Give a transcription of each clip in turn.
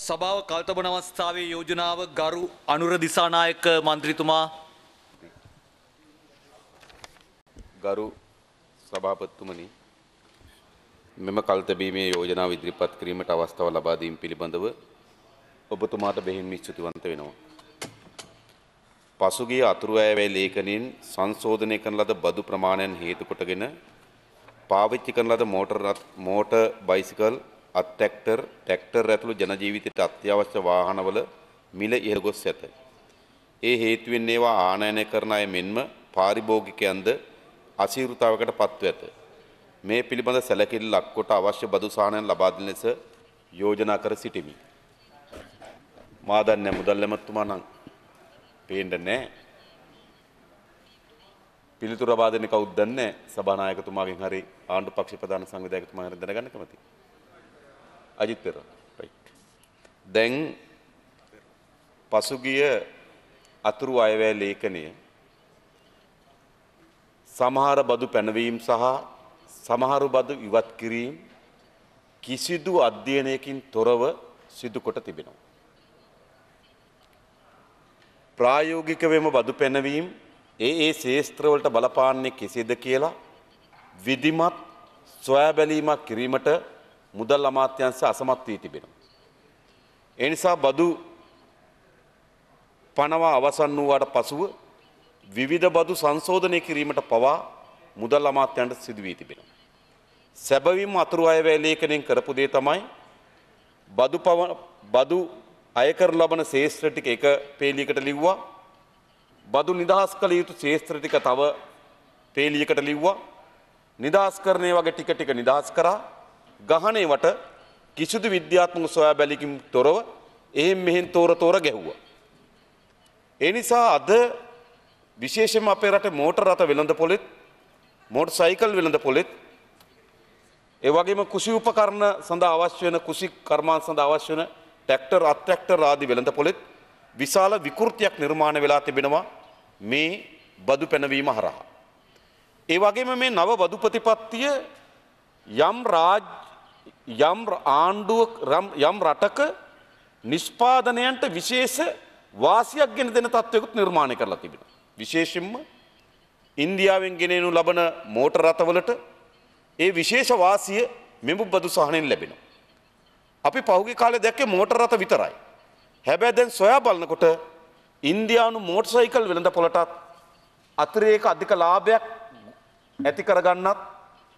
සභාව කල්තබන අවස්ථාවේ යෝජනාව ගරු අනුර දිසානායක මන්ත්‍රීතුමා. ගරු සභාපතිතුමනි, මෙම කල්තබීමේ යෝජනාව ඉදිරිපත් කිරීමට අවස්ථාව ලබා දීම පිළිබඳව ඔබතුමාට බෙහෙවින් ස්තුතිවන්ත වෙනවා. පසුගිය අතුරු අයවැය ලේඛනයෙන් සංශෝධනය කරන ලද බදු ප්‍රමාණයන් හේතු කොටගෙන පාවිච්චි කරන ලද මෝටර් බයිසිකල් ट्रैक्टर ඇතුළු ජන ජීවිතයට අත්‍යවශ්‍ය වාහනවල මිල ඉහළ ගොස් ඇත. ඒ හේතුවෙන් ඒවා ආනයනය කරන අය මෙන්ම පාරිභෝගිකයන්ද අසීරුතාවකට පත්ව ඇත. මේ පිළිබඳ සැලකිලි ලක්කොට අවශ්‍ය බදු සහනයන් ලබා දෙන ලෙස යෝජනා කර සිටිමි. මා දන්නේ මුදල් ඇමතුමා නම් පේන්නේ නැහැ. පිළිතුරු ලබා දෙන්නේ කවුද දන්නේ නැහැ. සභානායකතුමාගෙන් හරි ආණ්ඩු පක්ෂ ප්‍රධාන සංවිධායකතුමා හරි දැනගන්න කැමතියි. අජිත් පෙරේරා රයිට්. දැන් පසුගිය අතුරු අයවැය ලේඛනය සමහර බදු පැනවීම සහ සමහරු බදු ඉවත් කිරීම කිසිදු අධ්‍යයනයකින් තොරව සිදු කොට තිබෙනවා. ප්‍රායෝගිකවම බදු පැනවීම ඒ ශේස්ත්‍රවලට බලපාන්නේ කෙසේද කියලා විධිමත් සොයා බැලීමක් කිරීමට මුදල් අමාත්‍යාංශ අසමත් වී තිබෙනවා. ඒ නිසා බදු පනවා අවසන් වූාට පසුව විවිධ බදු සංශෝධනය කිරීමට පවා මුදල් අමාත්‍යාංශ සිදු වී තිබෙනවා. සැබවින්ම අතුරු අයවැය ලේඛනයෙන් කරපු දේ තමයි බදු අය කරන ලබන ශේෂ්ත්‍ර ටික එක පේලියකට ලිව්වා. බදු නිදහස් කළ යුතු ශේෂ්ත්‍ර ටික තව පේලියකට ලිව්වා. නිදහස් කරන්නේ වගේ ටික ටික නිදහස් කරා. ගහණේවට කිසිදු විද්‍යාත්මක සොයා බැලීමකින් තොරව එහෙන් මෙහෙන් තෝර ගැහුවා. ඒ නිසා අද විශේෂයෙන්ම අපේ රටේ මෝටර රථ වෙළඳපොළෙත් මෝටර් සයිකල් වෙළඳපොළෙත් ඒ වගේම කුසි උපකරණ සඳහා අවශ්‍ය වෙන කුසි කර්මාන්ත සඳහා අවශ්‍ය වෙන ट्रैक्टर ආදී වෙළඳපොළෙත් විශාල විකෘතියක් නිර්මාණය වෙලා තිබෙනවා මේ බදු පැනවීම හරහා. ඒ වගේම මේ නව බදු ප්‍රතිපත්තිය යම් ආණ්ඩුවක් යම් රටක නිෂ්පාදනයන්ට විශේෂ වාසියක් ගෙන දෙන තත්ත්වයකට නිර්මාණය කරලා තිබෙනවා. විශේෂයෙන්ම ඉන්දියාවෙන් ගෙනෙනු ලබන මෝටර රථවලට ඒ විශේෂ වාසිය මෙම බදු සහනෙන් ලැබෙනවා. අපි පහුගිය කාලේ දැක්කේ මෝටර රථ විතරයි. හැබැයි දැන් සොයා බලනකොට ඉන්දියානු මෝටර් සයිකල් වෙළඳපොළටත් අතිරේක අධික ලාභයක් ඇති කරගන්නත්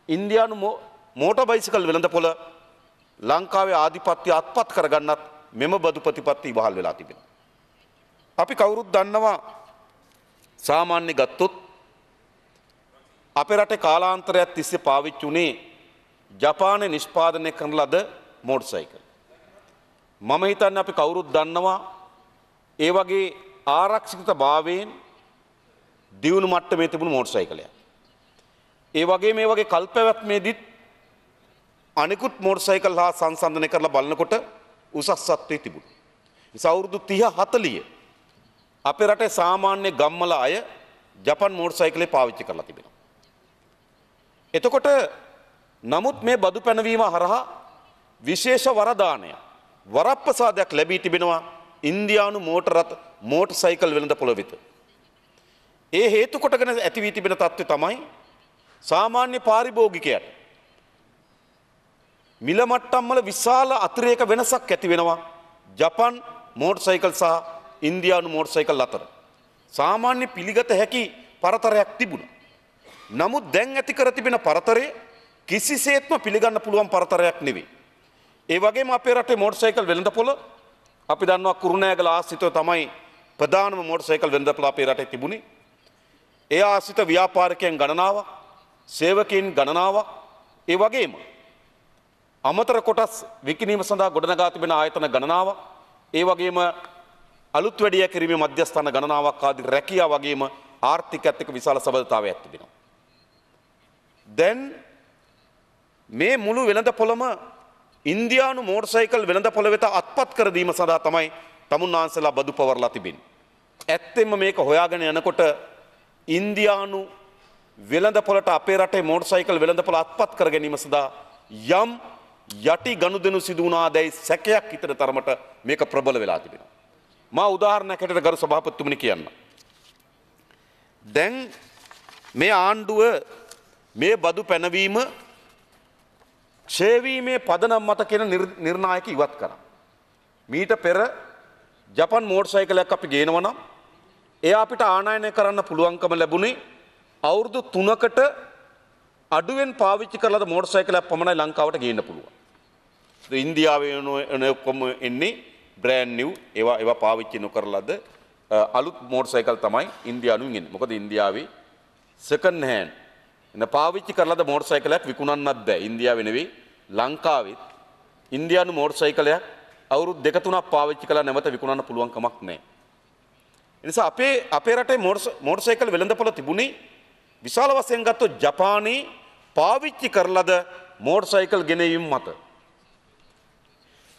ඉන්දියානු මෝටර් බයිසිකල් වෙළඳපොළ ලංකාවේ ආධිපත්‍ය අත්පත් කරගන්නත් මෙම බදු ප්‍රතිපත්ති ඉවහල් වෙලා තිබෙනවා. අපි කවුරුත් දන්නවා සාමාන්‍ය ගත්තොත් අපේ රටේ කාලාන්තරයක් තිස්සේ පාවිච්චි වුණේ ජපානයේ නිෂ්පාදනය කරන ලද මෝටර් සයිකල්. මම හිතන්නේ අපි කවුරුත් දන්නවා ඒ වගේ ආරක්ෂිත භාවයෙන් දියුණු මට්ටමේ තිබුණු මෝටර් සයිකලයක්. ඒ වගේ මේ වගේ කල්පැවැත්මේදීත් අනිකුත් මෝටර් සයිකල් හා සංසන්දනය කරලා බලනකොට උසස් සත්වයේ තිබුණා. ඒ අවුරුදු 30 40 අපේ රටේ සාමාන්‍ය ගම්වල අය ජපන් මෝටර් සයිකලේ පාවිච්චි කරලා තිබෙනවා. එතකොට නමුත් මේ බදු පැනවීම හරහා විශේෂ වරදානය වරප්‍රසාදයක් ලැබී තිබෙනවා ඉන්දියානු මෝටර් සයිකල් වෙළඳපොළ වෙත. ඒ හේතු කොටගෙන ඇති වී තිබෙන තත්ත්වය තමයි සාමාන්‍ය පාරිභෝගිකයන් මිල මට්ටම් වල විශාල අතිරේක වෙනසක් ඇති වෙනවා ජපන් මෝටර් සයිකල් සහ ඉන්දියානු මෝටර් සයිකල් අතර. සාමාන්‍ය පිළිගත හැකි පරතරයක් තිබුණා. නමුත් දැන් ඇති කර තිබෙන පරතරය කිසිසේත්ම පිළිගන්න පුළුවන් පරතරයක් නෙවෙයි. ඒ වගේම අපේ රටේ මෝටර් සයිකල් වෙළඳපොළ අපි දන්නවා කුරුණෑගල ආශ්‍රිතව තමයි ප්‍රධානම මෝටර් සයිකල් වෙළඳපොළ අපේ රටේ තිබුණේ. ඒ ආශ්‍රිත ව්‍යාපාරිකයන් ගණනාවක්, සේවකයන් ගණනාවක්, ඒ වගේම අමතර කොටස් විකිණීම සඳහා ගොඩනගා තිබෙන ආයතන ගණනාවක්, ඒ වගේම අලුත් වැඩියා කිරීමේ මධ්‍යස්ථාන ගණනාවක් ආදී රැකියාව වගේම ආර්ථිකයත් එක්ක විශාල සබඳතාවයක් තිබෙනවා. දැන් මේ මුළු වෙළඳපොළම ඉන්දියානු මෝටර් සයිකල් වෙළඳපොළ වෙත අත්පත් කර දීම සඳහා තමයි තමුන්නාන්සලා බදු පවර්ලා තිබෙන්නේ. ඇත්තෙන්ම මේක හොයාගෙන යනකොට ඉන්දියානු වෙළඳපොළට අපේ රටේ මෝටර් සයිකල් වෙළඳපොළ අත්පත් කර ගැනීම සඳහා යම් යටි ගනුදෙනු සිදු වුණාදැයි සැකයක් හිතන තරමට මේක ප්‍රබල වෙලා තිබෙනවා. මා උදාහරණයක් හැටියට ගරු සභාපතිතුමනි කියන්න. දැන් මේ ආණ්ඩුව මේ බදු පැනවීම ක්ෂේවීමේ පදනම් මත කියන නිර්ණායක ඉවත් කරා. මීට පෙර ජපන් මෝටර් සයිකලයක් අපි ගේනවා නම් එය අපිට ආනයනය කරන්න පුළුවන්කම ලැබුණේ අවුරුදු 3කට අඩුවෙන් පාවිච්චි කරලාද මෝටර් සයිකලයක් පමණයි ලංකාවට ගේන්න පුළුවන්. ඉන්දියාවේ ඔක්කොම එන්නේ බ්‍රෑන්ඩ් නිව් ඒවා පාවිච්චි නොකරලාද අලුත් මෝටර් සයිකල් තමයි ඉන්දියානුවෙන් එන්නේ. මොකද ඉන්දියාවේ සෙකන්ඩ් හෑන්ඩ් පාවිච්චි කරලාද මෝටර් සයිකලයක් විකුණන්නත් බෑ. ඉන්දියාවේ නෙවෙයි ලංකාවෙත් ඉන්දියානු මෝටර් සයිකලයක් අවුරුදු 2-3ක් පාවිච්චි කළා නැවත විකුණන්න පුළුවන් කමක් නැහැ. ඒ නිසා අපේ රටේ මෝටර් සයිකල් වෙළඳපොළ තිබුණේ විශාල වශයෙන් ගත්තොත් ජපානයේ පාවිච්චි කරලාද මෝටර් සයිකල් ගෙනීම මත.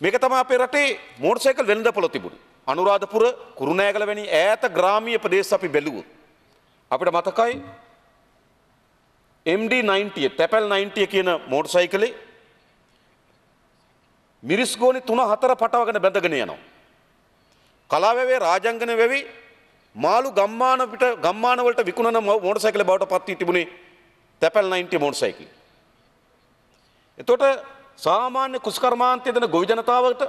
මේක තමයි අපේ රටේ මෝටර් සයිකල් වෙළඳපොළ තිබුණේ. අනුරාධපුර කුරුණෑගල වැනි ඈත ග්‍රාමීය ප්‍රදේශ අපි බැලුවොත් අපිට මතකයි MD90 තැපැල් 90 කියන මෝටර් සයිකලේ මිරිස් ගෝනි 3-4 පටවගෙන බැඳගෙන යනවා. කලාවැවේ රාජංගන වැවේ මාළු ගම්මාන වලට විකුණන මෝටර් සයිකල බවට පත් වී තිබුණේ තැපැල් 90 මෝටර් සයිකල්. එතකොට සාමාන්‍ය කුස්කර්මාන්තය දෙන ගොවි ජනතාවට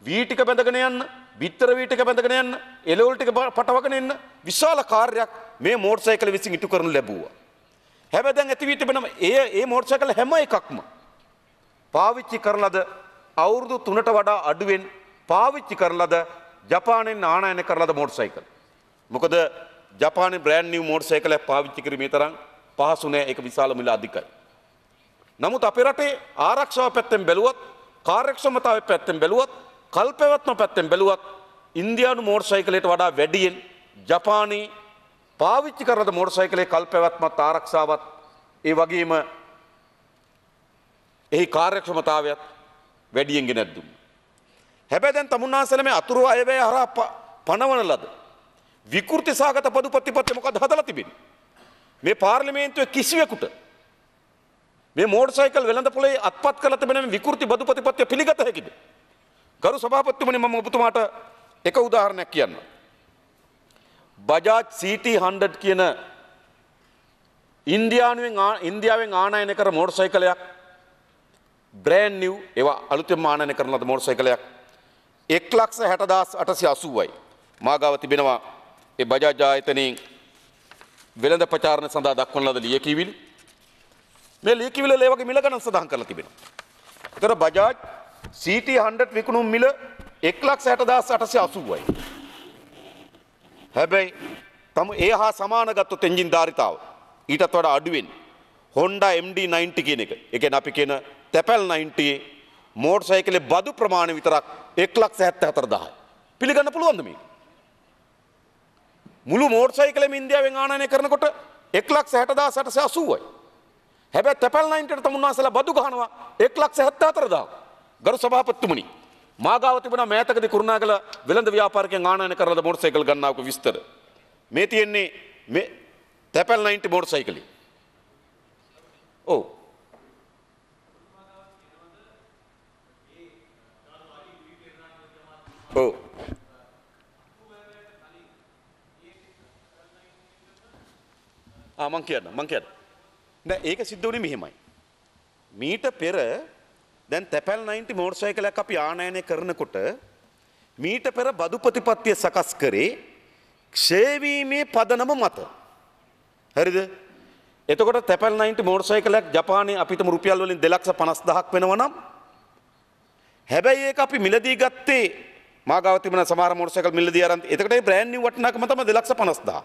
වී ටික බැඳගෙන යන්න, බිත්තර වී ටික බැඳගෙන යන්න, එළවලු ටික පටවගෙන එන්න විශාල කාර්යයක් මේ මෝටර් සයිකල විසින් ඉටු කරනු ලැබුවා. හැබැයි දැන් ඇති වී තිබෙනවා ඒ මෝටර් සයිකල් හැම එකක්ම පාවිච්චි කරලාද අවුරුදු 3ට වඩා අඩුවෙන් පාවිච්චි කරලාද ජපානයෙන් ආනයනය කරලාද මෝටර් සයිකල්. මොකද ජපානයේ බ්‍රෑන්ඩ් නිව් මෝටර් සයිකලයක් පාවිච්චි කිරීමේ තරම් පහසු නෑ. ඒක විශාල මිල අධිකයි. නමුත් අපේ රටේ ආරක්ෂාව පැත්තෙන් බැලුවත්, කාර්යක්ෂමතාවය පැත්තෙන් බැලුවත්, කල්පැවැත්ම පැත්තෙන් බැලුවත් ඉන්දියානු මෝටර් සයිකලයට වඩා වැඩියෙන් ජපානයේ පාවිච්චි කරලාද මෝටර් සයිකලේ කල්පැවැත්මත් ආරක්ෂාවත් ඒ වගේම එහි කාර්යක්ෂමතාවයත් වැඩියෙන් ගෙනත් දුන්නා. හැබැයි දැන් තමුන්නාසල මේ අතුරු අයවැය හරහා පනවන ලද විකෘති සාගත පදු ප්‍රතිපත්තිය මොකද හදලා තිබෙන්නේ? මේ පාර්ලිමේන්තුවේ කිසිවෙකුට මේ මෝටර් සයිකල් වෙළඳපොලේ අත්පත් කරලා තිබෙන විකෘති බදු ප්‍රතිපත්තිය පිළිගත හැකිද? ගරු සභාපතිතුමනි මම ඔබතුමාට එක උදාහරණයක් කියන්නම්. බජාජ් CT100 කියන ඉන්දියාවෙන් ආනයනය කර මෝටර් සයිකලයක් බ්‍රෑන්ඩ් නිව් ඒවා අලුතෙන්ම ආනයනය කරන ලද මෝටර් සයිකලයක් 1,60,880යි. මාගාව තිබෙනවා ඒ බජාජ් ආයතනයෙන් වෙළඳ ප්‍රචාරණ සඳහා දක්වන ලද ලියකියවිලි. මේ ලියකියවිලි වල ඒ වගේ මිල ගණන් සඳහන් කරලා තිබෙනවා. ඒතර බජාජ් CT100 විකුණුම් මිල 1,60,880යි. හැබැයි ඒ හා සමාන ගත්තොත් එන්ජින් ධාරිතාව ඊටත් වඩා අඩුවෙන් Honda MD90 කියන එක. ඒ කියන්නේ අපි කියන තැපැල් 90 මෝටර් සයිකලේ බදු ප්‍රමාණය විතරක් 1,74,000යි. පිළිගන්න පුළුවන්ද මේක? මුළු මෝටර් සයිකලෙම ඉන්දියාවෙන් ආනයනය කරනකොට 1,60,880යි. හැබැයි තැපැල් 90ට තමුන්නාසලා බදු ගහනවා 1,74,000. ගරු සභාපතිතුමනි මාගාව තිබුණා මෑතකදී කුරුණාගල වෙළඳ ව්‍යාපාරිකයන් ආනයනය කරන මෝටර් සයිකල් ගණනාවක විස්තර. මේ තියෙන්නේ මේ තැපැල් 90 මෝටර් සයිකලේ. ඔව්. ඔව්. මං කියන්න. නෑ ඒක සිද්ධ වුණේ මෙහෙමයි. මීට පෙර දැන් තැපැල් 90 මෝටර් සයිකලයක් අපි ආනයනය කරනකොට මීට පෙර බදු ප්‍රතිපත්තිය සකස් කරේ ක්ෂේවීමේ පදනම මත. හරිද? එතකොට තැපැල් 90 මෝටර් සයිකලයක් ජපානයේ අපිටම රුපියල් වලින් 2,50,000ක් වෙනවා නම් හැබැයි ඒක අපි මිලදී ගත්තේ මාගාව තිබෙන සමහර මෝටර් සයිකල් මිලදී අරන් එතකොට ඒ බ්‍රෑන්ඩ් නිව් වටිනාකම තමයි 2,50,000.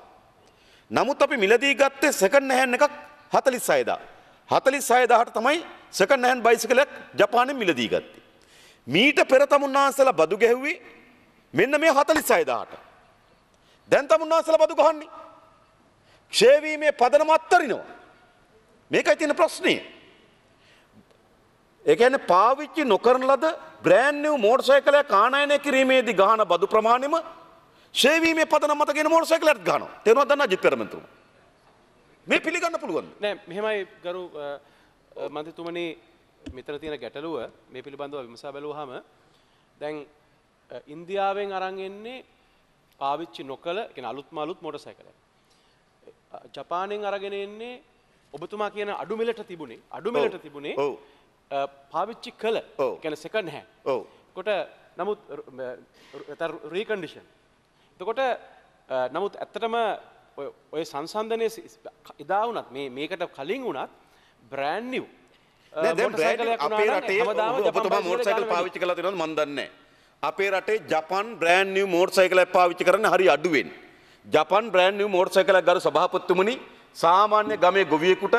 නමුත් අපි මිලදී ගත්තේ සෙකන්ඩ් හෑන්ඩ් එකක් 46,000. 46,000ට තමයි සෙකන්ඩ් හෑන්ඩ් බයිසිකලයක් ජපානයෙන් මිලදී ගත්තේ. මීට පෙර තමුන්නාන්සලා බදු ගැහුවේ මෙන්න මේ 46,000ට. දැන් තමුන්නාන්සලා බදු ගහන්නේ ක්ෂේවීමේ පදනම අත්තරිනවා. මේකයි තියෙන ප්‍රශ්නේ. ඒ කියන්නේ පාවිච්චි නොකරන ලද බ්‍රෑන්ඩ් නිව් මෝටර් සයිකලයක් ආනයනය කිරීමේදී ගහන බදු ප්‍රමාණයම ක්ෂේවීමේ පදනම මත ගෙන මෝටර් සයිකලයක් ගහනවා. තේරුණාද දන්න අජිත් පෙරමන්තුමා? මේ පිළිගන්න පුළුවන්ද? නෑ මෙහෙමයි ගරු මන්ත්‍රීතුමනි මෙතන තියෙන ගැටලුව මේ පිළිබඳව විමසා බැලුවාම දැන් ඉන්දියාවෙන් අරන් එන්නේ පාවිච්චි නොකළ කියන අලුත් මෝටර් සයිකලයක්. ජපානයෙන් අරගෙන එන්නේ ඔබතුමා කියන අඩු මිලට තිබුණේ පාවිච්චි කළ කියන්නේ සෙකන්ඩ් හෑන්ඩ්. ඔව්. කොට නමුත් රීකන්ඩිෂන්. එතකොට නමුත් ඇත්තටම ඔය සංසන්දනයේ ඉදා වුණත් මේකට කලින් වුණත් බ්‍රෑන්ඩ් නිව් අපේ රටේ ඔබතුමා මෝටර් සයිකල් පාවිච්චි කරලා තියෙනවද මන් දන්නේ නැහැ. අපේ රටේ ජපන් බ්‍රෑන්ඩ් නිව් මෝටර් සයිකලයක් පාවිච්චි කරන්න හරි අඩුවෙන්. ජපන් බ්‍රෑන්ඩ් නිව් මෝටර් සයිකලයක් ගරු සභාපතිතුමනි සාමාන්‍ය ගමේ ගොවියෙකුට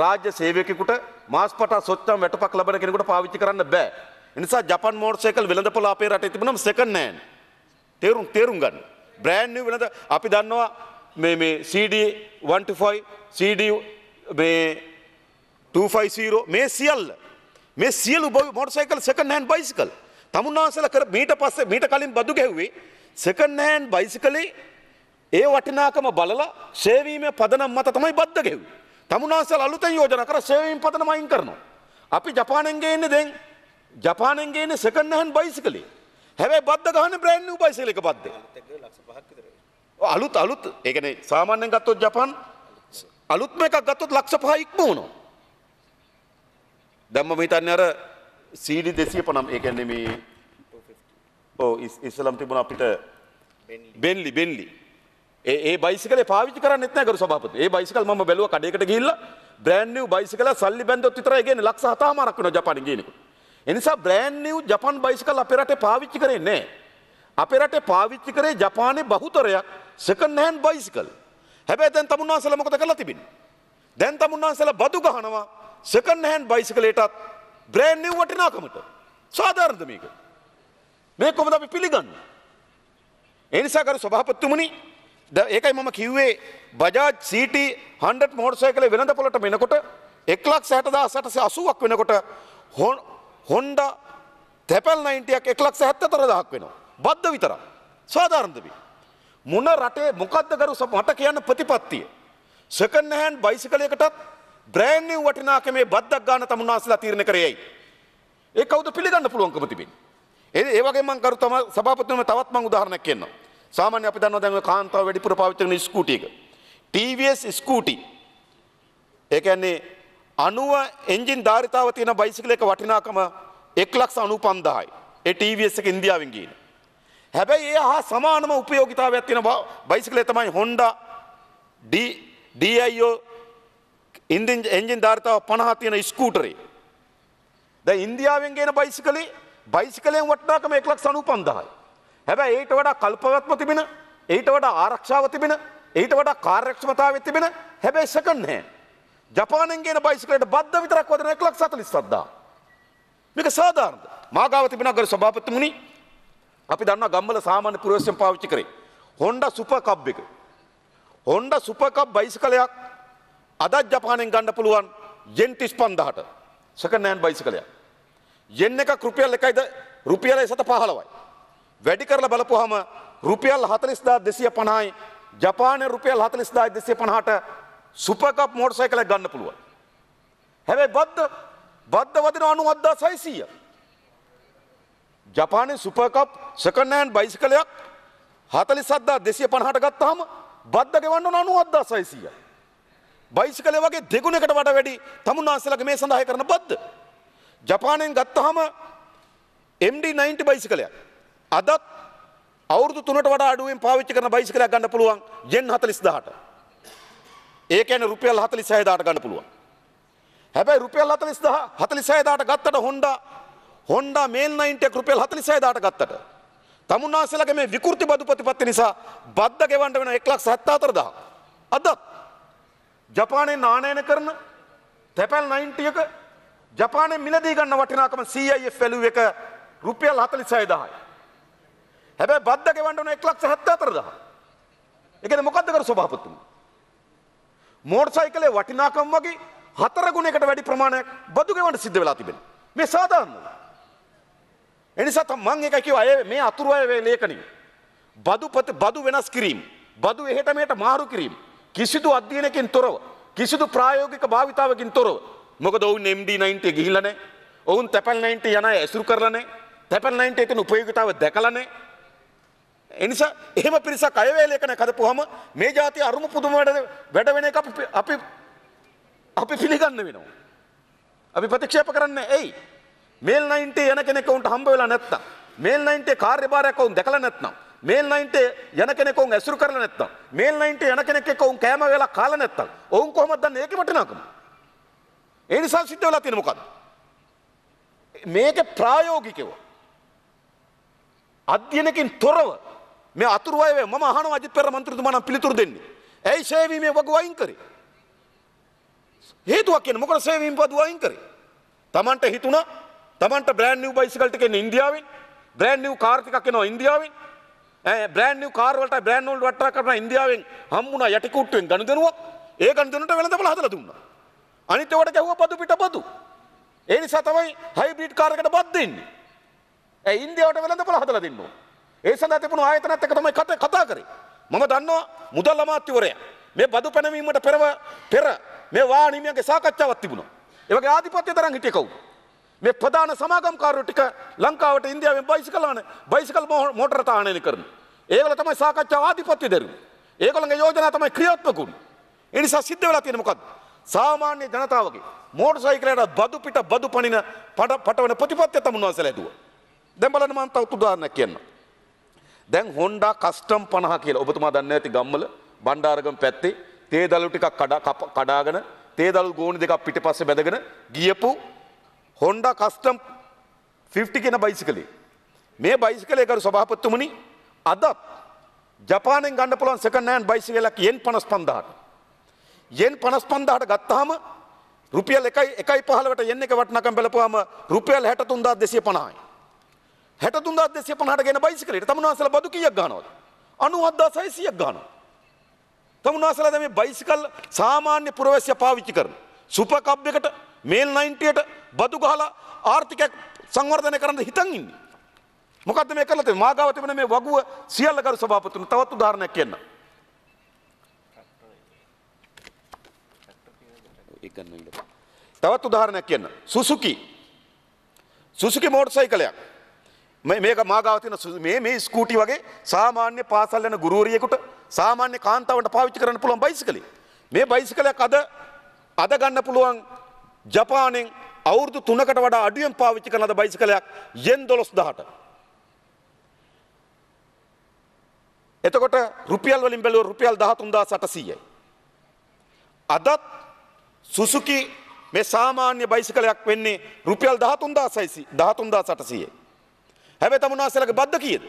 රාජ්‍ය සේවකයෙකුට මාස්පට සොච්චම් වැටපක් ලබන කෙනෙකුට පාවිච්චි කරන්න බෑ. ඒ නිසා ජපන් මෝටර් සයිකල් වෙළඳපොළ අපේ රටේ තිබුණම සෙකන්ඩ් හෑන්ඩ්. තේරුම් ගන්න. බ්‍රෑන්ඩ් නිව් වෙළඳ අපි දන්නවා මේ CD 125 CD මේ 250 මේ සියලු motorcycle second hand bicycle. තමුන්නාසලා කර මීට කලින් බදු ගැහුවේ සෙකන්ඩ් හෑන්ඩ් බයිසිකලේ ඒ වටිනාකම බලලා සේවීමේ පදනම් මත තමයි බද්ද ගැහුවේ. තමුන්නාසලා අලුතෙන් යෝජනා කර සේවීම පදනම අයින් කරනවා. අපි ජපානයෙන් ගේන්නේ සෙකන්ඩ් හෑන්ඩ් බයිසිකලේ. හැබැයි බද්ද ගහන්නේ බ්‍රෑන්ඩ් නිව් බයිසිකල් එක බද්දේ. අලුත් ඒ කියන්නේ සාමාන්‍යයෙන් ගත්තොත් ජපාන් අලුත්ම එකක් ගත්තොත් ලක්ෂ 5 ඉක්මවනවා. දැන් මම හිතන්නේ අර CD 250 ඒ කියන්නේ මේ ඉස්ලාම් තිබුණ අපිට බෙන්ලි ඒ බයිසිකලේ පාවිච්චි කරන්නේත් නැහැ ගරු සභාපති. ඒ බයිසිකල් මම බැලුවා කඩේකට ගිහිල්ලා බ්‍රෑන්ඩ් නිව් බයිසිකල සල්ලි බැන්දොත් විතරයි ගේන්නේ ලක්ෂ 7මාරක් වෙනවා ජපානයේ ගේනකොට. ඒ නිසා බ්‍රෑන්ඩ් නිව් ජපාන් බයිසිකල් අපේ රටේ පාවිච්චි කරේ නැහැ. අපේ රටේ පාවිච්චි කරේ ජපානයේ බහුතරයක් සෙකන්ඩ් හෑන්ඩ් බයිසිකල්. හැබැයි දැන් තමුන්නාන්සලා මොකද කරලා තිබෙන්නේ? දැන් තමුන්නාන්සලා බදු ගහනවා සෙකන්ඩ් හෑන්ඩ් බයිසිකලයටත් බ්‍රෑන්ඩ් නිව් වටිනාකමට. සාධාරණද මේක? මේක කොහොමද අපි පිළිගන්නේ? ඒ නිසා කරු සභාපතිතුමනි ඒකයි මම කිව්වේ බජාජ් CT 100 මෝටර් සයිකලේ වෙළඳපොළට වෙනකොට 1,60,880ක් වෙනකොට Honda තැපැල් 90ක් 1,74,000ක් වෙනවා. බද්ද විතරක්. සාධාරණද මේ? මොන රටේ මොකද්ද කරු මට කියන්න ප්‍රතිපත්තිය? සෙකන්ඩ් හෑන්ඩ් බයිසිකලයකටත් බ්‍රෑන්ඩ් නිව් වටිනාකමේ බද්දක් ගන්න තමුන්නාසලා තීරණය කරේයි. ඒක කවුද පිළිගන්න පුළුවන්කම තිබෙන්නේ? ඒ වගේ මම කරු තම සභාපතිතුමා තවත් මම උදාහරණයක් කියන්නම්. සාමාන්‍ය අපි දන්නවා දැන් ඔය කාන්තාව වැඩිපුර පාවිච්චි කරන ස්කූටි එක. TVS ස්කූටි. ඒ කියන්නේ 90 එන්ජින් ධාරිතාව තියෙන බයිසිකලයක වටිනාකම 1,95,000යි. ඒ TVS එක ඉන්දියාවෙන් ගියේ. හැබැයි ඒ හා සමානම උපයෝගිතාවයක් තියෙන බයිසිකලය තමයි Honda DIO එන්ජින් ධාරිතාව 50 තියෙන ස්කූටරේ. දැන් ඉන්දියාවෙන් ගේන බයිසිකලෙන් වටිනාකම 1,95,000යි. හැබැයි ඊට වඩා කල්පවත්ම තිබෙන, ඊට වඩා ආරක්ෂාව තිබෙන, ඊට වඩා කාර්යක්ෂමතාවය තිබෙන හැබැයි සෙකන්ඩ් හෑන්ඩ්. ජපානයෙන් ගේන බයිසිකලයට බද්ද විතරක් වදින 1,47,000. මේක සාධාරණද? මාගාව තිබෙන ගරු සභාපතිතුමනි අපි දන්නවා ගම්වල සාමාන්‍ය පුරවැසියන් පාවිච්චි කරේ Honda Super Cub එක. Honda Super Cub බයිසිකලයක් අද ජපානයෙන් ගන්න පුළුවන් yen 35000ට. සෙකන්ඩ් හෑන්ඩ් බයිසිකලයක්. yen එකක් රුපියල් 1.15යි. වැඩි කරලා බලපුවාම රුපියල් 40250යි ජපානයේ රුපියල් 40250ට සුපර් කප් මෝටර් සයිකලයක් ගන්න පුළුවන්. හැබැයි බද්ද වදින 97600. ජපානයේ සුපර් කප් සෙකන්ඩ් හෑන්ඩ් බයිසිකලයක් 47250ට ගත්තාම බද්ද ගෙවන්න 97600. බයිසිකලේ වගේ දෙගුණයකට වඩා වැඩි තමුන්නාන්සලාගේ මේ සඳහා කරන බද්ද. ජපානයෙන් ගත්තාම MD90 බයිසිකලයක් අදත් අවුරුදු 3ට වඩා අඩුවෙන් පාවිච්චි කරන බයිසිකලයක් ගන්න පුළුවන් yen 40000ට. ඒ කියන්නේ රුපියල් 46000ට ගන්න පුළුවන්. හැබැයි රුපියල් 46000ට ගත්තට Honda Mail 90 එක රුපියල් 46000ට ගත්තට තමුන්නාන්සලාගේ මේ විකෘති බදු ප්‍රතිපත්ති නිසා බද්ද ගෙවන්න වෙන 1,74,000. අදත් ජපානයේ නානයන කරන තැපැල් 90 එක ජපානයේ මිලදී ගන්න වටිනාකම CIF value එක රුපියල් 46000යි. හැබැයි බද්ද ගෙවන්න ඕන 1,74,000. ඒ කියන්නේ මොකද්ද කර සභාපතිතුමනි? මෝටර් සයිකලේ වටිනාකම වගේ 4 ගුණයකට වැඩි ප්‍රමාණයක් බදු ගෙවන්න සිද්ධ වෙලා තිබෙනවා. මේ සාධාරණයි. ඒ නිසා මම එකයි කිව්වා මේ අතුරු අය ලේඛනිය. බදු වෙනස් කිරීම, බදු එහෙට මෙහෙට මාරු කිරීම කිසිදු අධ්‍යයනයකින් තොරව, කිසිදු ප්‍රායෝගික භාවිතාවකින් තොරව. මොකද ඔවුන් MD90 ගිහිල්ලා නැහැ. ඔවුන් තැපැල් 90 යන අය ඇසුරු කරලා නැහැ. තැපැල් 90 එකේ උපයෝගීතාවය දැකලා නැහැ. ඒ නිසා එහෙම පිරිසක් අයවැයලේකන කදපුවාම මේ જાතිය අරුම පුදුම වැඩ වෙන එක අපි පිළිගන්න වෙනවා. අපි ප්‍රතික්ෂේප කරන්නේ ඇයි? මේල් 90 යන කෙනෙක් උන්ට හම්බ වෙලා නැත්තම්, මේල් 90 කාර්යභාරයක් උන් දැකලා නැත්නම්, මේල් 90 යන කෙනෙක් උන් ඇසුරු කරලා නැත්තම්, මේල් 90 යන කෙනෙක් එක්ක උන් කෑම වේලා කාලා නැත්තම්, ඔවුන් කොහොමද දන්නේ ඒකේ වටිනාකම? ඒ නිසා සිද්ධ වෙලා තියෙන මොකද්ද? මේක ප්‍රායෝගිකව අධ්‍යයනකින් තොරව මේ අතුරු අය මම අහනවා අජිත් පෙරේරා මන්ත්‍රීතුමා නම් පිළිතුරු දෙන්නේ. ඇයි සේවීමේ වගුව අයින් කරේ? හේතුවක් කියන්නේ මොකද සේවීම වගුව අයින් කරේ? Tamanට හිතුණා Tamanට බ්‍රෑන්ඩ් නිව් බයිසිකල් ටික එන්නේ ඉන්දියාවෙන්, බ්‍රෑන්ඩ් නිව් කාර් ටිකක් එනවා ඉන්දියාවෙන්. බ්‍රෑන්ඩ් නිව් කාර් වලට බ්‍රෑන්ඩ් වල වට්ටා කරන ඉන්දියාවෙන් හම්බුණා යටි කුට්ටුවෙන් ගනුදෙනුවක්. ඒ ගනුදෙනුවට වෙළඳපොළ හදලා දුන්නා. අනිත් ඒවට ගැහුවා බදු පිට බදු. ඒ නිසා තමයි හයිබ්‍රිඩ් කාර් එකට බත් දෙන්නේ. ඒ ඉන්දියාවට වෙළඳපොළ හදලා දෙන්න ඕන. ඒ සඳහා තිබුණු ආයතනත් එක්ක තමයි කතා කරේ. මම දන්නවා මුදල් අමාත්‍යවරයා මේ බදු පැනවීමට පෙර මේ වාණිමියන්ගේ සාකච්ඡාවක් තිබුණා. ඒ වගේ ආධිපත්‍ය තරම් හිටියේ කවුද? මේ ප්‍රධාන සමාගම්කාරයෝ ටික ලංකාවට ඉන්දියාවෙන් බයිසිකල් මෝටර තාහනය කරන. ඒගොල්ලෝ තමයි සාකච්ඡාව ආධිපත්‍ය දරුවේ. ඒගොල්ලන්ගේ යෝජනා තමයි ක්‍රියාත්මක වුනේ. ඒ නිසා සිද්ධ වෙලා තියෙන්නේ මොකද්ද? සාමාන්‍ය ජනතාවගේ මෝටර් සයිකලයට බදු පිට බදු පනින පටවන ප්‍රතිපත්තිය තමයි උන්වහන්සේලා ඇදුවා. දැන් බලන්න මම තව උදාහරණයක් කියන්නම්. දැන් Honda Custom 50 කියලා ඔබතුමා දන්නේ නැති ගම්වල බණ්ඩාරගම පැත්තේ තේ දළු ටිකක් කඩාගෙන තේ දළු ගෝණි දෙකක් පිටිපස්සේ බැඳගෙන ගියපු Honda Custom 50 කියන බයිසිකලේ. මේ බයිසිකලේ කරු සභාපතිතුමනි අද ජපානයෙන් ගන්න පුළුවන් සෙකන්ඩ් හෑන්ඩ් බයිසිකලයක් යෙන් 55000ට. යෙන් 55000ට ගත්තාම රුපියල් 1.15ට යෙන් එක වටිනාකම් බලපුවාම රුපියල් 63250යි. 63250ට ගෙන බයිසිකලෙට තමුන්වහන්සේලා බදු කීයක් ගන්නවද? 97600ක් ගන්නවා. තමුන්වහන්සේලා දැන් මේ බයිසිකල් සාමාන්‍ය පුරවැසියා පාවිච්චි කරන සුපර් කබ් එකට මේල් 90ට බදු ගහලා ආර්ථිකය සංවර්ධනය කරන්න හිතන් ඉන්නේ. මොකද්ද මේ කරලා තියෙන්නේ? මාගාව තිබෙන මේ වගුව සියල්ල කරු සභාපතිතුමනි තවත් උදාහරණයක් කියන්න. තවත් උදාහරණයක් කියන්න. Suzuki motor සයිකලයක්. මේක මාගාව තියෙන මේ ස්කූටි වගේ සාමාන්‍ය පාසල් යන ගුරුවරියෙකුට සාමාන්‍ය කාන්තාවන්ට පාවිච්චි කරන්න පුළුවන් බයිසිකලයක්. මේ බයිසිකලයක් අද ගන්න පුළුවන් ජපානයෙන් අවුරුදු 3කට වඩා අඩුවෙන් පාවිච්චි කරන ලද බයිසිකලයක් යෙන් 12000ට. එතකොට රුපියල් වලින් බැලුවොත් රුපියල් 13800යි. අදත් සුසුකි මේ සාමාන්‍ය බයිසිකලයක් වෙන්නේ රුපියල් 13800යි. හැබැයි තමුන්වහන්සේලාගේ බද්ද කීයද?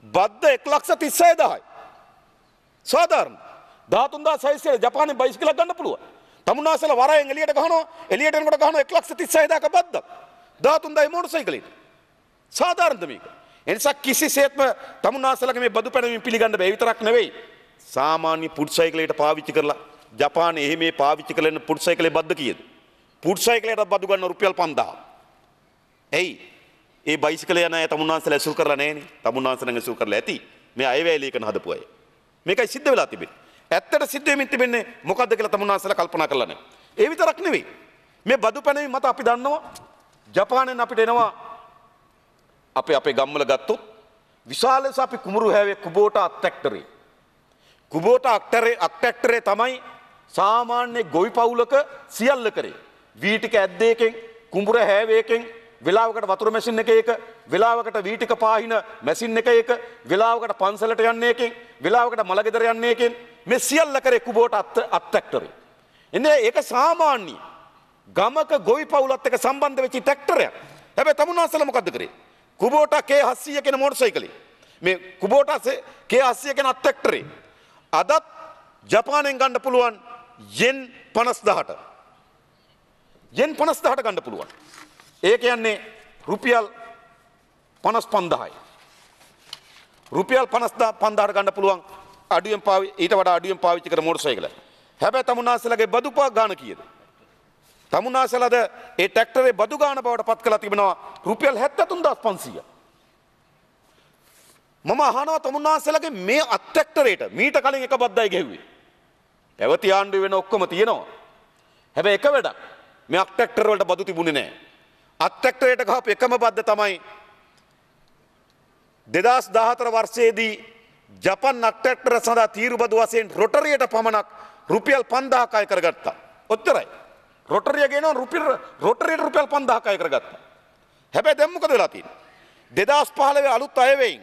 බද්ද 1,36,000යි. සාධාරණ 13600 ජපානයේ බයිසිකලයක් ගන්න පුළුවන්. තමුන්වහන්සේලා වරයෙන් එළියට ගහනවා, එළියට එනකොට ගහනවා 1,36,000ක බද්දක්. 13000යි මෝටර් සයිකලෙට. සාධාරණද මේක? ඒ නිසා කිසිසේත්ම තමුන්වහන්සේලාගේ මේ බදු පැනවීම පිළිගන්න බෑ. විතරක් නෙවෙයි. සාමාන්‍ය පුඩ් සයිකලයකට පාවිච්චි කරලා ජපානයේ එහෙම මේ පාවිච්චි කරන පුඩ් සයිකලේ බද්ද කීයද? පුඩ් සයිකලයකට බදු ගන්න රුපියල් 5000. එයි ඒ බයිසිකලේ යන අය තමුන්වහන්සේලා ඇසුරු කරලා නැහනේ. තමුන්වහන්සේලා ඇසුරු කරලා ඇති. මේ අයවැයලේකන හදපු අය. මේකයි සිද්ධ වෙලා තිබෙන්නේ. ඇත්තට සිද්ධ වෙමින් තිබෙන්නේ මොකද්ද කියලා තමුන්වහන්සේලා කල්පනා කරලා නැහැ. ඒ විතරක් නෙවෙයි. මේ බදු පැනවීම මත අපි දන්නවා ජපානයෙන් අපිට එනවා අපේ ගම්වල ගත්තොත් විශාල ලෙස අපි කුඹුරු හැවේ කුබෝටා අක්ටැක්ටරේ. කුබෝටා අක්ටැක්ටරේ තමයි සාමාන්‍ය ගොවි පවුලක සියල්ල කරේ. වී ටික ඇද්දේකෙන් කුඹුර හැවේකෙන් වෙලාවකට වතුර මැෂින් එකක වෙලාවකට වී ටික පාහින මැෂින් එකක වෙලාවකට පන්සලට යන්නේ එකෙන් වෙලාවකට මලගෙදර යන්නේ එකෙන් මේ සියල්ල කරේ කුබෝටා අක්ටැක්ටරේ. එන්නේ ඒක සාමාන්‍ය ගමක ගොවි පවුලත් එක්ක සම්බන්ධ වෙච්ච ට්‍රැක්ටරයක්. හැබැයි තමුන්වහන්සේලා මොකද්ද කරේ? කුබෝටා K800 කියන මෝටර් සයිකලේ මේ කුබෝටා K800 කියන අත්ට්‍රැක්ටරේ අදත් ජපානයෙන් ගන්න පුළුවන් යෙන් 50000ට. යෙන් 50000ට ගන්න පුළුවන්. ඒ කියන්නේ රුපියල් 55000යි. රුපියල් 55000ට ගන්න පුළුවන් ඊට වඩා අඩුවෙන් පාවිච්චි කරන මෝටර් සයිකල. හැබැයි තමුන්වහන්සේලාගේ බදු ගාණ කීයද? තමුන්වහන්සේලාද ඒ ට්‍රැක්ටරේ බදු ගාණ බවට පත් කරලා තිබෙනවා රුපියල් 73500. මම අහනවා තමුන්වහන්සේලාගේ මේ අත්ට්‍රැක්ටරේට මීට කලින් එක බද්දයි ගෙව්වේ. පැවති ආණ්ඩුව වෙන ඔක්කොම තියෙනවා. හැබැයි එක වැඩක් මේ අත්ට්‍රැක්ටර වලට බදු තිබුණේ නැහැ. අත්ත්‍රක්ටරයට ගහපු එකම බද්ද තමයි 2014 වර්ෂයේදී ජපන් අත්ත්‍රක්ටර සඳහා තීරු බදු වශයෙන් රොටරියට පමණක් රුපියල් 5000ක් අය කරගත්තා. ඔච්චරයි. රොටරිය ගේනවා රොටරියට රුපියල් 5000ක් අය කරගත්තා. හැබැයි දැන් මොකද වෙලා තියෙන්නේ? 2015 අලුත් අයවැයෙන්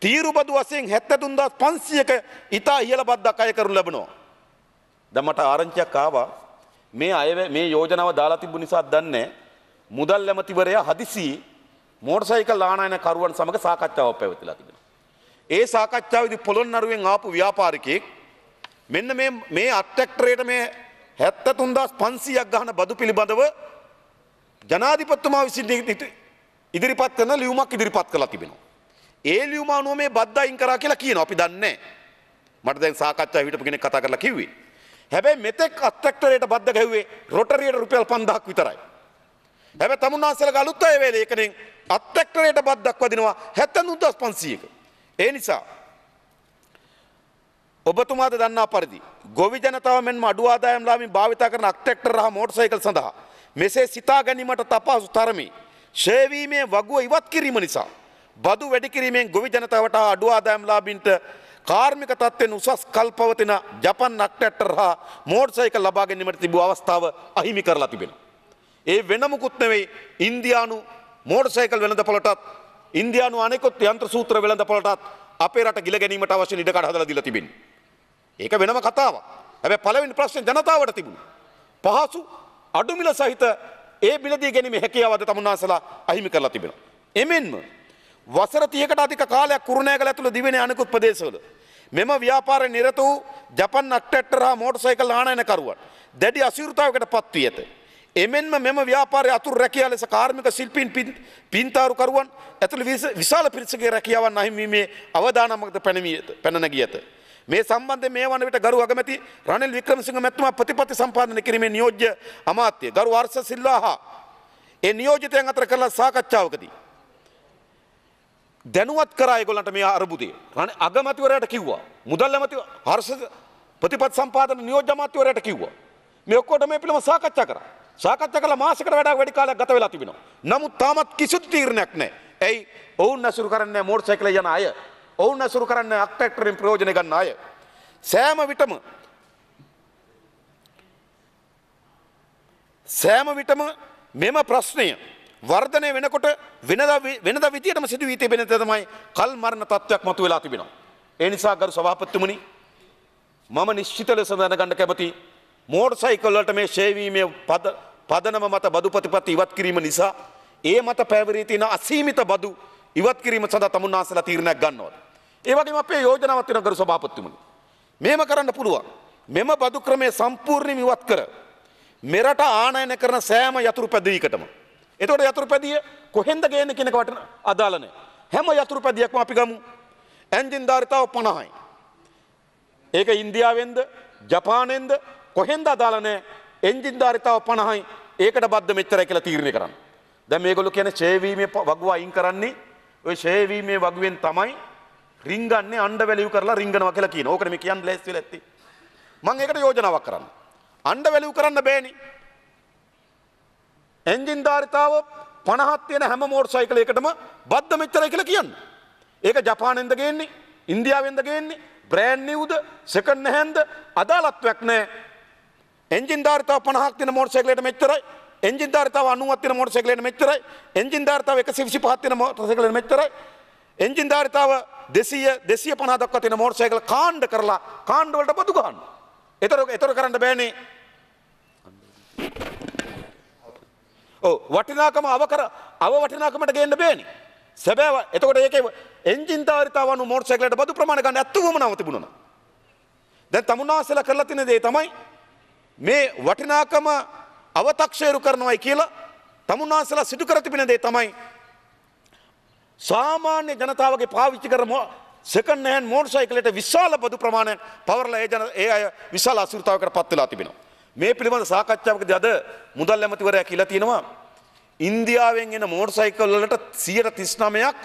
තීරු බදු වශයෙන් 73500ක ඉතා ඉහළ බද්දක් අය කරනු ලැබෙනවා. දැන් මට ආරංචියක් ආවා මේ යෝජනාව දාලා තිබු නිසා දන්නේ මුදල් ඇමතිවරයා හදිසි මෝටර් ආනයන කරුවන් සමග සාකච්ඡාවක් පැවැත්විලා තිබෙනවා. ඒ සාකච්ඡාවේදී පොළොන්නරුවෙන් ආපු ව්‍යාපාරිකයෙක් මෙන්න මේ අත්ත්‍රක්ටරයට මේ 73500ක් ගහන බදු පිළිබඳව ජනාධිපතිතුමා විසින් ඉදිරිපත් කරන ලියුමක් ඉදිරිපත් කළා තිබෙනවා. ඒ ලියුම අනුව මේ බද්ද අයින් කරා කියලා කියනවා. අපි දන්නේ නැහැ. මට දැන් සාකච්ඡාවේ හිටපු කෙනෙක් කතා කරලා කිව්වේ. හැබැයි මෙතෙක් අත්ත්‍රක්ටරයට බද්ද ගැහුවේ රොටරියට රුපියල් 5000ක් විතරයි. හැබැයි තමුන්නාන්සේලා අලුත් අය වේලේ එකෙන් අත්ත්‍රක්ටරයට බද්දක් වදිනවා 73500ක. ඒ නිසා ඔබතුමාද දන්නා පරිදි ගොවි ජනතාව මෙන්ම අඩු ආදායම් ලාභීන් භාවිත කරන අත්ත්‍රක්ටර හා මෝටර් සඳහා මෙසේ සිතා ගැනීමට තපහසු තරමේ ෂේවීමේ වගුව ඉවත් කිරීම නිසා බදු වැඩි කිරීමෙන් ගොවි ජනතාවට හා අඩු ආදායම් ලාභීන්ට කාර්මික තත්ත්වෙන් උසස් කල් පවතින ජපන් අත්ත්‍රක්ටර හා මෝටර් ලබා ගැනීමට තිබූ අවස්ථාව අහිමි කරලා තිබෙනවා. ඒ වෙන මුකුත් නෙවෙයි ඉන්දියානු මෝටර් වෙළඳපොළටත් ඉන්දියානු අනෙකුත් යන්ත්‍ර සූත්‍ර වෙළඳපොළටත් අපේ රට ගිල ගැනීමට අවශ්‍ය ඉඩකඩ හදලා දීලා තිබෙනවා. ඒක වෙනම කතාවක්. හැබැයි පළවෙනි ප්‍රශ්නේ ජනතාවට තිබුණා. පහසු අඩු මිල සහිත ඒ මිලදී ගැනීමේ හැකියාවද තමුන්නාන්සලා අහිමි කරලා තිබෙනවා. එමෙන්ම වසර 30කට අධික කාලයක් කුරුණෑගල ඇතුළු දිවයිනේ අනෙකුත් ප්‍රදේශවල මෙම ව්‍යාපාරයේ නිරත වූ ජපන් අත්ත්‍රක්ටර හා මෝටර් ආනයනකරුවන් දැඩි අසීරුතාවයකට පත් වී ඇත. එමෙන්ම මෙම ව්‍යාපාරයේ අතුරු රැකියාව ලෙස කාර්මික ශිල්පීන් පින්තාරුකරුවන් ඇතුළු විශාල පිරිසගේ රැකියාවන් අහිමිවීමේ අවදානමකට පැන නැගී ඇත. මේ සම්බන්ධයෙන් මේ වන විට ගරු අගමැති රනිල් වික්‍රමසිංහ මැතිතුමා ප්‍රතිපත්ති සම්පාදනය කිරීමේ නියෝජ්‍ය අමාත්‍ය ගරු හර්ෂ සිල්වා හා ඒ නියෝජිතයන් අතර කළ සාකච්ඡාවකදී දැනුවත් කරා ඒගොල්ලන්ට මේ අරුබුදේ. අගමැතිවරයාට කිව්වා. මුදල් ඇමති හර්ෂ ප්‍රතිපත්ති සම්පාදන නියෝජ්‍ය අමාත්‍යවරයාට කිව්වා. මේ ඔක්කොට මේ පිළිම සාකච්ඡා කරා. සාකච්ඡා කළා මාසයකට වඩා වැඩි කාලයක් ගත වෙලා තිබෙනවා. නමුත් තාමත් කිසිදු තීරණයක් නැහැ. එයි ඔවුන් ඇසුරු කරන්නේ මෝටර් යන අය. ඔවුන් ඇසුරු කරන්නේ අත්ත්‍රක්ටරෙන් ප්‍රයෝජන ගන්න අය. සෑම විටම මෙම ප්‍රශ්නය වර්ධනය වෙනකොට වෙනද විදියටම සිදු වී තිබෙන තමයි කල් මරණ තත්ත්වයක් මතුවලා තිබෙනවා. ඒ නිසා ගරු සභාපතිතුමනි මම නිශ්චිත ලෙස දැනගන්න කැමති මෝටර් වලට මේ ෂේවීමේ පදනම මත බදු ප්‍රතිපත්ති ඉවත් කිරීම නිසා ඒ මත පැවරී තියෙන අසීමිත බදු ඉවත් කිරීම සඳහා තමුන්නාන්සලා තීරණයක් ගන්නවද? ඒ වගේම අපේ යෝජනාවක් තියෙනවා ගරු සභාපතිතුමනි. මේම කරන්න පුළුවන්. මෙම බදු ක්‍රමය සම්පූර්ණයෙන්ම ඉවත් කර මෙරට ආනයන කරන සෑම යතුරු පැදියකටම. එතකොට යතුරු පැදිය කොහෙන්ද ගේන්නේ කියන එක වටන අදාළ නැහැ. හැම යතුරු පැදියක්ම අපි ගමු එන්ජින් ධාරිතාව 50යි. ඒක ඉන්දියාවෙන්ද ජපානයෙන්ද කොහෙන්ද අදාළ නැහැ. එන්ජින් ධාරිතාව 50යි. ඒකට බද්ද මෙච්චරයි කියලා තීරණය කරන්න. දැන් මේගොල්ලෝ කියන්නේ ෂේවීමේ වගුව අයින් කරන්නේ ඔය ෂේවීමේ වගුවෙන් තමයි රින්ගන්නේ අණ්ඩ වැලියු කරලා රින්ගනවා කියලා කියනවා. ඕකට මේ කියන්න ලෑස්ති වෙලා ඇත්තේ. මම ඒකට යෝජනාවක් කරන්න. අණ්ඩ වැලියු කරන්න බෑනේ. එන්ජින් ධාරිතාව 50ක් තියෙන හැම මෝටර් සයිකලයකටම බද්ද මෙච්චරයි කියලා කියන්නේ. ඒක ජපානයෙන්ද ගේන්නේ? ඉන්දියාවෙන්ද ගේන්නේ? බ්‍රෑන්ඩ් නිව්ද? සෙකන්ඩ් හෑන්ඩ්ද? අදාළත්වයක් නැහැ. එන්ජින් ධාරිතාව 50ක් තියෙන මෝටර් සයිකලයට මෙච්චරයි. එන්ජින් ධාරිතාව 90ක් තියෙන මෝටර් සයිකලයට මෙච්චරයි. එන්ජින් ධාරිතාව 125ක් තියෙන මෝටර් සයිකලයට මෙච්චරයි. එන්ජින් ධාරිතාව 200 250 දක්වා තියෙන මෝටර් සයිකල් කාණ්ඩ කරලා කාණ්ඩ වලට බදු ගන්න. ඒතර කරන්න බෑනේ. ඔව් වටිනාකම අව වටිනාකමට ගේන්න බෑනේ. සැබෑ එතකොට ඒකේ එන්ජින් ධාරිතාව අනු මෝටර් සයිකලයට බදු ප්‍රමාණය ගන්න ඇත්තවම නව තිබුණා. දැන් තමුන්නාන්සලා කරලා තියෙන දේ තමයි මේ වටිනාකම අව탁ෂේරු කරනවායි කියලා තමුන්නාන්සලා සිදු කර තිබෙන දේ තමයි සාමාන්‍ය ජනතාවගේ පාවිච්චි කරන සෙකන්ඩ් හෑන්ඩ් මෝටර් සයිකලයට විශාල බදු ප්‍රමාණයක් පවර්ලා ඒ අය විශාල අසීරුතාවයකට පත් වෙලා තිබෙනවා. මේ පිළිබඳ සාකච්ඡාවකදී අද මුදල් ඇමතිවරයා කියලා තියෙනවා ඉන්දියාවෙන් එන මෝටර් සයිකල් වලට 39ක්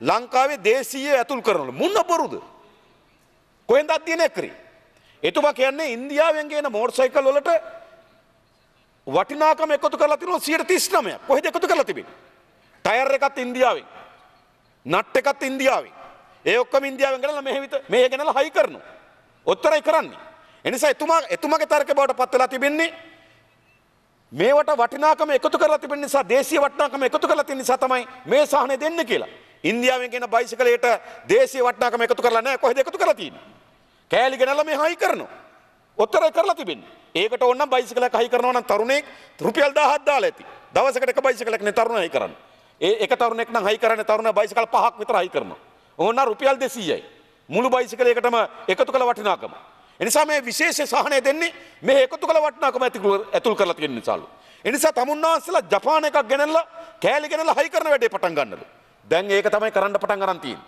ලංකාවේ දේශීය ඇතුල් කරනවලු. මොන බොරුද? කොහෙන්ද අධ්‍යයනය කරේ? එතුමා කියන්නේ ඉන්දියාවෙන් ගේන මෝටර් සයිකල් වලට වටිනාකම එකතු කරලා තිනවා 139ක්. කොහෙද එකතු කරලා තිබෙන්නේ? ටයර් එකත් ඉන්දියාවෙන්. නට් එකත් ඉන්දියාවෙන්. ඒ ඔක්කොම ඉන්දියාවෙන් ගෙනලා මෙහෙ ගෙනලා හයි කරනවා. ඔච්චරයි කරන්නේ. එනිසා එතුමාගේ තර්කය බවට පත් වෙලා තිබෙන්නේ මේවට වටිනාකම එකතු කරලා තිබෙන නිසා දේශීය වටිනාකම එකතු කරලා තියෙන නිසා තමයි මේ සාහනේ දෙන්නේ කියලා. ඉන්දියාවෙන් ගෙන බයිසිකලයට දේශීය වටිනාකම එකතු කරලා නැහැ. කොහෙද එකතු කරලා තියෙන්නේ? කෑලි ගෙනලා මේ හයි කරනවා. ඔච්චරයි කරලා තිබෙන්නේ. ඒකට ඕන නම් බයිසිකලයක් හයි කරනවා නම් තරුණෙක් රුපියල් 1000ක් දාලා ඇති. දවසකට එක බයිසිකලයක් නේ තරුණ හයි කරන්නේ. එක තරුණෙක් නම් හයි කරන්නේ තරුණ බයිසිකල් 5ක් විතර හයි කරනවා. ඕන නම් රුපියල් 200යි. මුළු බයිසිකලයකටම එකතු කළ වටිනාකම. එනිසා මේ විශේෂ සහනය දෙන්නේ මේ එකතු කළ වටිනාකම ඇතුල් කරලා තියෙන නිසාලු. එනිසා තමුන්නාන්සලා ජපාන එකක් ගෙනල්ලා කෑලි ගෙනල්ලා හයි කරන වැඩේ පටන් ගන්නලු. දැන් ඒක තමයි කරන්න පටන් ගන්න තියෙන්නේ.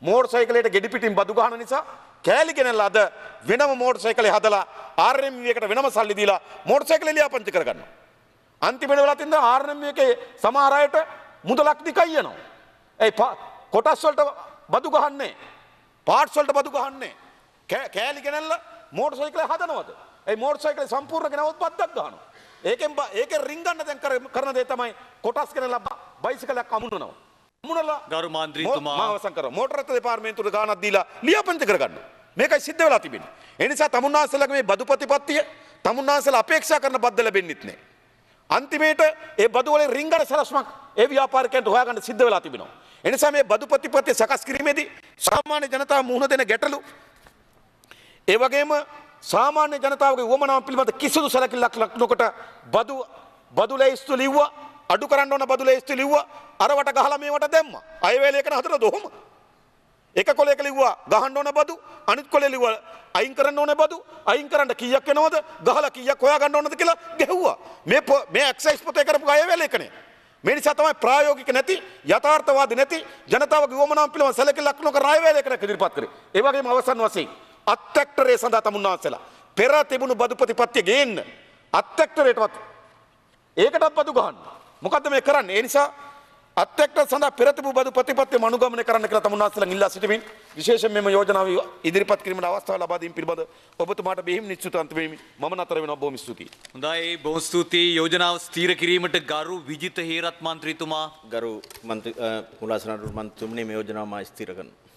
මෝටර් සයිකලයට ගෙඩි පිටින් බදු ගහන නිසා කෑලි ගෙනල්ලා අද වෙනම මෝටර් සයිකලේ හදලා RMV එකට වෙනම සල්ලි දීලා මෝටර් සයිකලේ ලියාපදිංචි කරගන්නවා. අන්තිමට වෙලා තියෙන RMV එකේ සමහර අයට මුදලක් නිකයි යනවා. ඒ කොටස් වලට බදු ගහන්නේ. පාර්ට්ස් වලට බදු ගහන්නේ. කෑලි ගෙනල්ලා මෝටර් සයිකලේ හදනවද? ඒ මෝටර් සයිකලේ සම්පූර්ණ ගෙනවොත් බද්දක් ගහනවා. ඒකෙන් රින් ගන්න දැන් කරන දේ තමයි කොටස් ගෙනල්ලා බයිසිකලයක් අමුණනවා. අමුණලා ගරු මන්ත්‍රීතුමා මාවසන් කරනවා. මෝටර රථ දෙපාර්තමේන්තුවට ගාණක් දීලා ලියාපදිංචි කරගන්නවා. මේකයි සිද්ධ වෙලා තිබෙන්නේ. ඒ නිසා තමුන්නාන්සලාගේ මේ බදු ප්‍රතිපත්තිය තමුන්නාන්සලා අපේක්ෂා කරන බද්ද ලැබෙන්නෙත් නෑ. අන්තිමේට ඒ බදු වලින් රින් ගන්න සලස්මක් ඒ ව්‍යාපාරිකයන්ට හොයාගන්න සිද්ධ වෙලා තිබෙනවා. ඒ නිසා මේ බදු ප්‍රතිපත්තිය සකස් කිරීමේදී සාමාන්‍ය ජනතාව මුහුණ දෙන ගැටලු ඒ වගේම සාමාන්‍ය ජනතාවගේ වමනාව පිළිබඳ කිසිදු සැලකිල්ලක් නොකොට බදු ලැයිස්තු ලිව්වා අඩු කරන්න ඕන බදු ලැයිස්තු ලිව්වා අරවට ගහලා මේවට දැම්මා අයවැලේකන හතරද ඔහොම එක කොලයක ලිව්වා ගහන්න ඕන බදු අනිත් කොලේ ලිව්වා අයින් කරන්න ඕන බදු අයින් කරන්න කීයක් වෙනවද ගහලා කීයක් හොයාගන්න ඕනද කියලා ගැහුවා මේ එක්සයිස් පොතේ කරපු අයවැලේකනේ මේ නිසා තමයි ප්‍රායෝගික නැති යථාර්ථවාදී නැති ජනතාවගේ වමනාව පිළිබඳ සැලකිල්ලක් නොකර අයවැලේකන ඉදිරිපත් කරේ ඒ වගේම අවසන් වශයෙන් අත්ත්‍ක්ටරේ සඳහා තමුන්නාන්සලා පෙර තිබුණු බදු ප්‍රතිපත්තිය ගේන්න අත්ත්‍ක්ටරේටවත් ඒකටත් බදු ගහන්න. මොකද්ද මේ කරන්නේ? ඒ නිසා අත්ත්‍ක්ටර සඳහා පෙර තිබු බදු ප්‍රතිපත්තිය අනුගමනය කරන්න කියලා තමුන්නාන්සලා ඉල්ලා සිටිමින් විශේෂයෙන් මෙම යෝජනාව ඉදිරිපත් කිරීමට අවස්ථාව ලබා දීම පිළිබඳ ඔබතුමාට බෙහෙම නිශ්චිතවන්ත වෙමි. මම නතර වෙනවා. බොහොම ස්තුතියි. හොඳයි බොහොම ස්තුතියි. යෝජනාව ස්ථීර කිරීමට ගරු විජිත හේරත් මන්ත්‍රීතුමා ගරු මුලාසනරු මන්ත්‍රීතුමනි මේ යෝජනාව මා ස්ථීර කරනවා.